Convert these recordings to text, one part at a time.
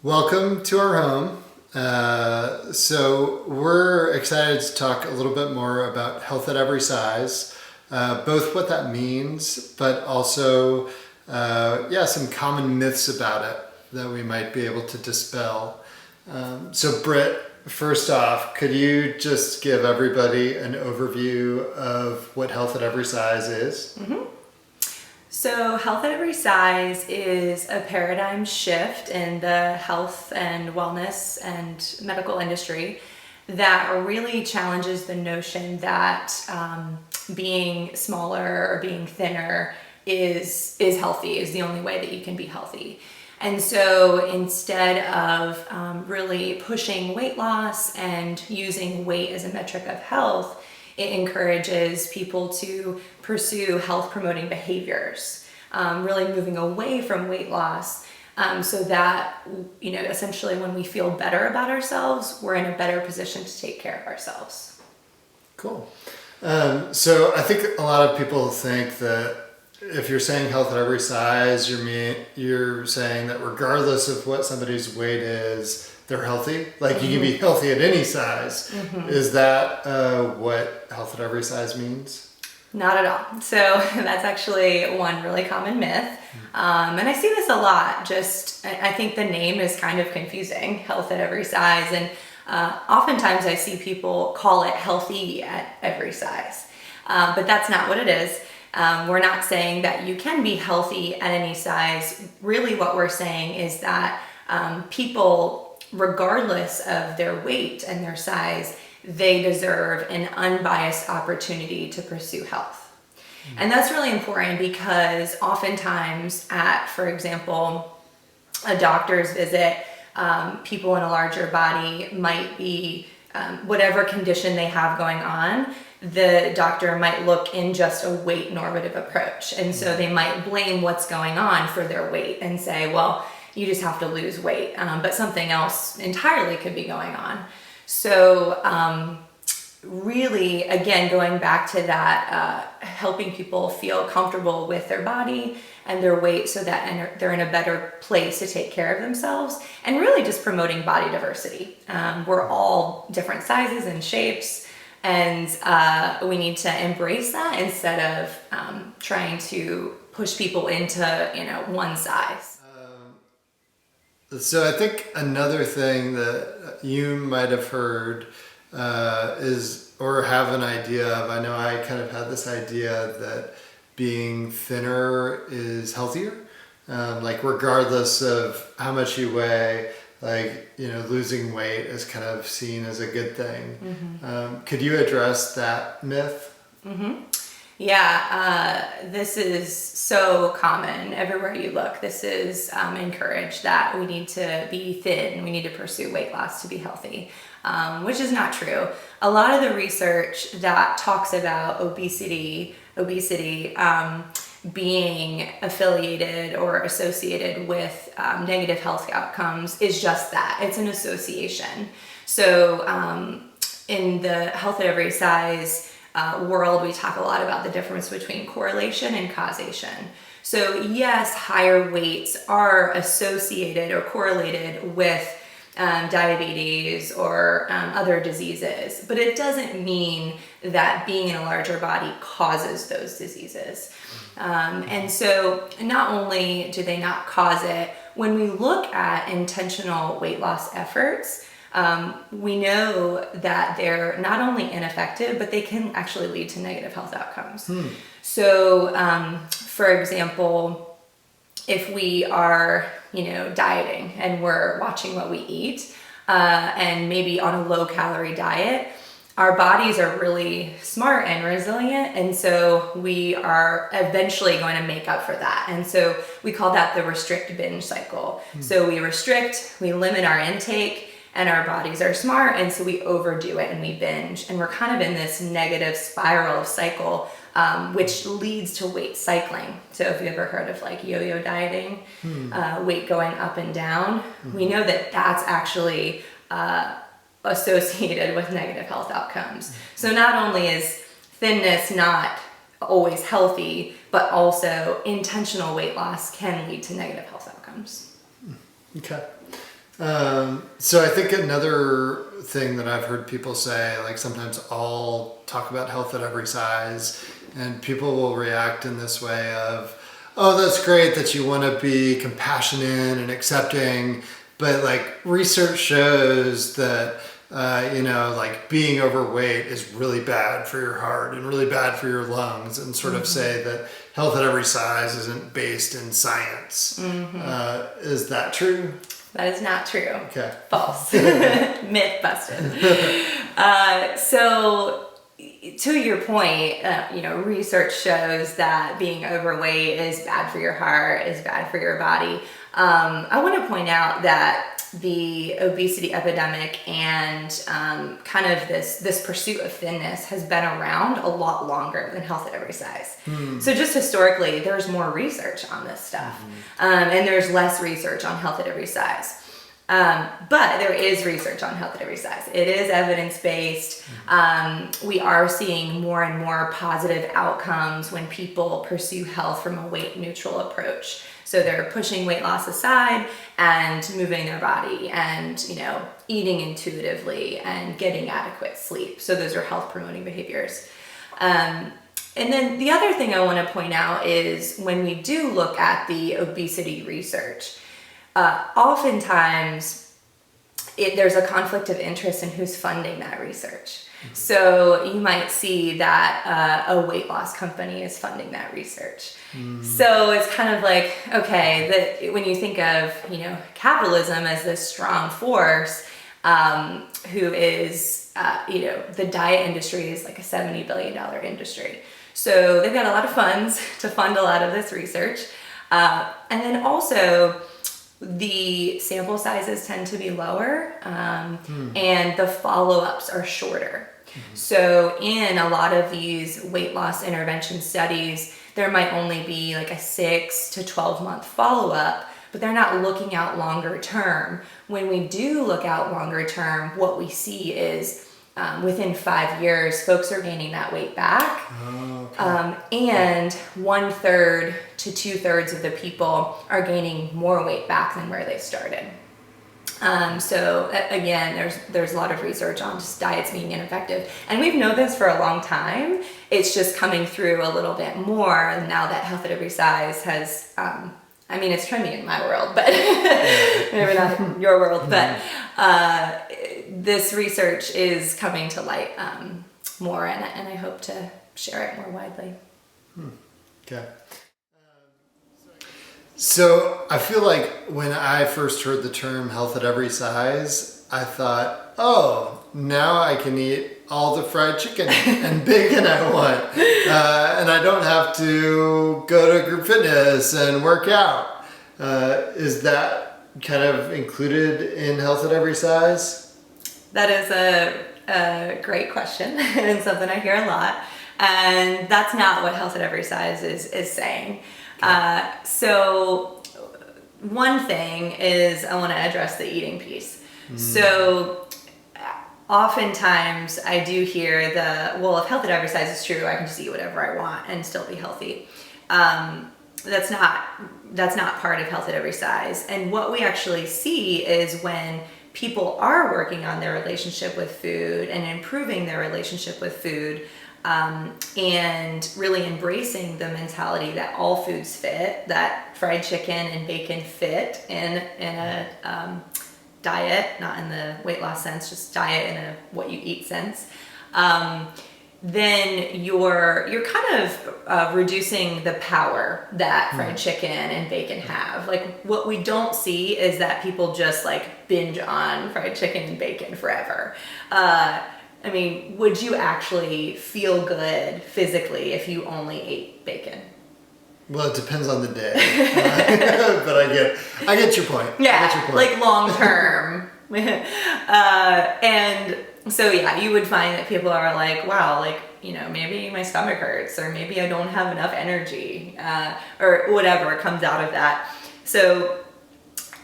Welcome to our home. So we're excited to talk a little bit more about health at every size, both what that means, but also, some common myths about it that we might be able to dispel. So Brit, first off, could you just give everybody an overview of what health at every size is? Mm-hmm. So health at every size is a paradigm shift in the health and wellness and medical industry that really challenges the notion that being smaller or being thinner is healthy, is the only way that you can be healthy. And so instead of really pushing weight loss and using weight as a metric of health, it encourages people to pursue health promoting behaviors, really moving away from weight loss, so that, essentially when we feel better about ourselves, we're in a better position to take care of ourselves. Cool. So I think a lot of people think that if you're saying health at every size, you're saying that regardless of what somebody's weight is, they're healthy. Like you can be healthy at any size. Mm-hmm. Is that what health at every size means? Not at all. So that's actually one really common myth. And I see this a lot. I think the name is kind of confusing, health at every size. And oftentimes I see people call it healthy at every size. But that's not what it is. We're not saying that you can be healthy at any size. Really what we're saying is that people, regardless of their weight and their size, they deserve an unbiased opportunity to pursue health. Mm-hmm. And that's really important because oftentimes at, for example, a doctor's visit, people in a larger body might be, whatever condition they have going on, the doctor might look in just a weight normative approach. And so they might blame what's going on for their weight and say, well, you just have to lose weight, but something else entirely could be going on. So really, again, going back to that, helping people feel comfortable with their body and their weight so that they're in a better place to take care of themselves, and really just promoting body diversity. We're all different sizes and shapes, and we need to embrace that instead of trying to push people into one size. So I think another thing that you might have heard is, or have an idea of, I know I kind of had this idea that being thinner is healthier. Like regardless of how much you weigh, losing weight is kind of seen as a good thing. Mm-hmm. Could you address that myth? Mm-hmm. Yeah, this is so common everywhere you look. This is encouraged that we need to be thin, we need to pursue weight loss to be healthy, which is not true. A lot of the research that talks about obesity being affiliated or associated with negative health outcomes is just that. It's an association. So in the health at every size world, we talk a lot about the difference between correlation and causation. So yes, higher weights are associated or correlated with diabetes or other diseases, but it doesn't mean that being in a larger body causes those diseases. And so not only do they not cause it, when we look at intentional weight loss efforts, we know that they're not only ineffective, but they can actually lead to negative health outcomes. So, for example, if we are, dieting and we're watching what we eat, and maybe on a low calorie diet, our bodies are really smart and resilient, and so we are eventually going to make up for that. And so we call that the restrict binge cycle. So we restrict, we limit our intake, and our bodies are smart, and so we overdo it and we binge, and we're kind of in this negative spiral cycle, which leads to weight cycling. So if you ever heard of yo-yo dieting, weight going up and down, we know that that's actually associated with negative health outcomes. So not only is thinness not always healthy, but also intentional weight loss can lead to negative health outcomes. Okay. So I think another thing that I've heard people say, like sometimes I'll talk about health at every size, and people will react in this way of, oh, that's great that you want to be compassionate and accepting, but like research shows that like being overweight is really bad for your heart and really bad for your lungs, and sort of say that health at every size isn't based in science. Is that true? That is not true. Okay. False. Myth busted. So to your point, research shows that being overweight is bad for your heart, is bad for your body. I want to point out that the obesity epidemic and kind of this pursuit of thinness has been around a lot longer than health at every size. So just historically, there's more research on this stuff, and there's less research on health at every size. But there is research on health at every size. It is evidence-based. We are seeing more and more positive outcomes when people pursue health from a weight-neutral approach. So they're pushing weight loss aside and moving their body and, eating intuitively and getting adequate sleep. So those are health-promoting behaviors. And then the other thing I want to point out is when we do look at the obesity research, oftentimes there's a conflict of interest in who's funding that research. So you might see that a weight loss company is funding that research. So it's kind of like, okay, when you think of, capitalism as this strong force, who is, the diet industry is like a $70 billion industry. So they've got a lot of funds to fund a lot of this research. And then also, the sample sizes tend to be lower, and the follow-ups are shorter. So in a lot of these weight loss intervention studies, there might only be like a 6 to 12 month follow-up, but they're not looking out longer term. When we do look out longer term, what we see is within 5 years, folks are gaining that weight back. And 1/3 to 2/3 of the people are gaining more weight back than where they started. So again, there's a lot of research on just diets being ineffective. And we've known this for a long time. It's just coming through a little bit more now that health at every size has, it's trending in my world, but maybe not in your world, but this research is coming to light more, and I hope to share it more widely. Okay. So I feel like when I first heard the term health at every size, I thought, oh, now I can eat all the fried chicken and bacon I want. And I don't have to go to group fitness and work out. Is that kind of included in health at every size? That is a great question and something I hear a lot. And that's not what health at every size is saying. So one thing is I want to address the eating piece. So oftentimes I do hear if health at every size is true, I can just eat whatever I want and still be healthy. That's not part of health at every size. And what we actually see is when people are working on their relationship with food and improving their relationship with food, and really embracing the mentality that all foods fit, that fried chicken and bacon fit in a diet, not in the weight loss sense, just diet in a what you eat sense, then you're kind of reducing the power that fried chicken and bacon have. Like what we don't see is that people just like binge on fried chicken and bacon forever. Would you actually feel good physically if you only ate bacon? Well, it depends on the day, but I get your point. Yeah, like long term. And so you would find that people are like, wow, maybe my stomach hurts, or maybe I don't have enough energy, or whatever comes out of that. So.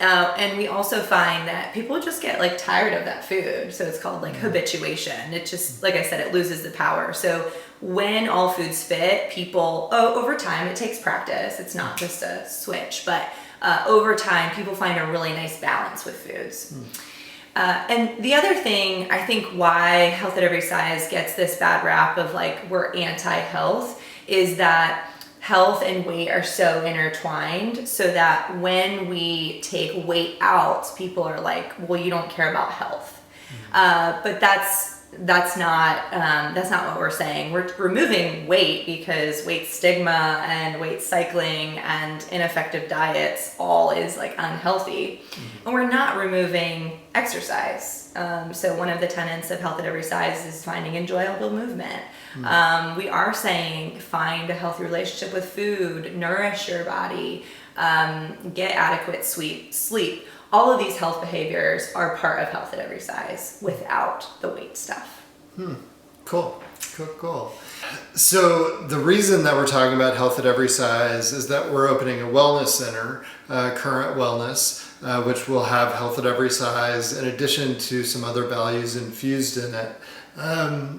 And we also find that people just get like tired of that food. So it's called like habituation. It just, like I said, it loses the power. So when all foods fit, people, over time, it takes practice. It's not just a switch, but over time, people find a really nice balance with foods. And the other thing, I think why Health at Every Size gets this bad rap of like we're anti-health is that health and weight are so intertwined, so that when we take weight out, people are like, well, you don't care about health. But that's not what we're saying. We're removing weight because weight stigma and weight cycling and ineffective diets all is like unhealthy. And we're not removing exercise. So one of the tenets of Health at Every Size is finding enjoyable movement. We are saying find a healthy relationship with food, nourish your body, get adequate sleep. All of these health behaviors are part of Health at Every Size without the weight stuff. Cool. So the reason that we're talking about Health at Every Size is that we're opening a wellness center, Current Wellness, which will have Health at Every Size in addition to some other values infused in it.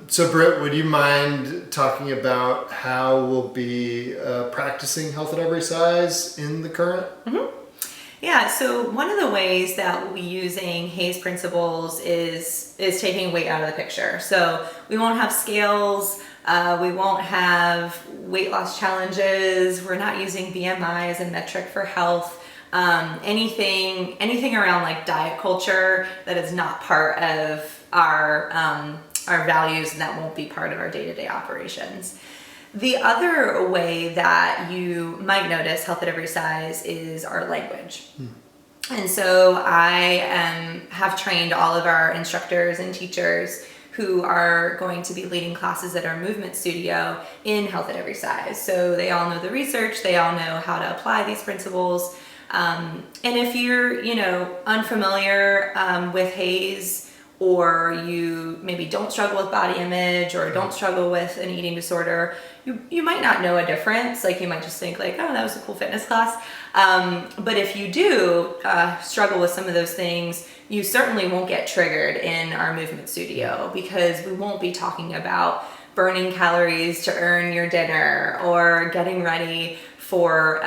So Britt, would you mind talking about how we'll be practicing Health at Every Size in the Current? Yeah, so one of the ways that we'll be using Hayes principles is taking weight out of the picture. So we won't have scales, we won't have weight loss challenges, we're not using BMI as a metric for health. Anything around like diet culture that is not part of our values and that won't be part of our day-to-day operations. The other way that you might notice Health at Every Size is our language. And so I have trained all of our instructors and teachers who are going to be leading classes at our movement studio in Health at Every Size. So they all know the research, they all know how to apply these principles. And if you're, unfamiliar with Hayes, or you maybe don't struggle with body image or don't struggle with an eating disorder, you might not know a difference. Like you might just think like, oh, that was a cool fitness class. But if you do struggle with some of those things, you certainly won't get triggered in our movement studio, because we won't be talking about burning calories to earn your dinner or getting ready for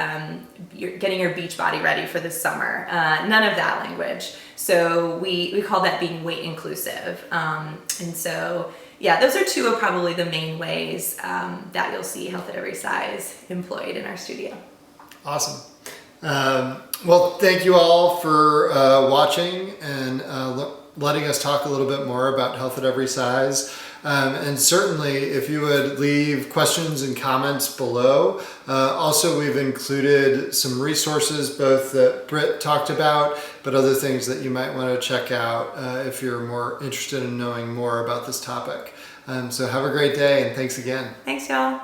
getting your beach body ready for the summer. None of that language. So we call that being weight inclusive. And so, yeah, those are two of probably the main ways that you'll see Health at Every Size employed in our studio. Awesome. Well, thank you all for watching and letting us talk a little bit more about Health at Every Size. And certainly if you would leave questions and comments below. Also, we've included some resources, both that Britt talked about, but other things that you might want to check out if you're more interested in knowing more about this topic. So have a great day, and thanks again. Thanks, y'all.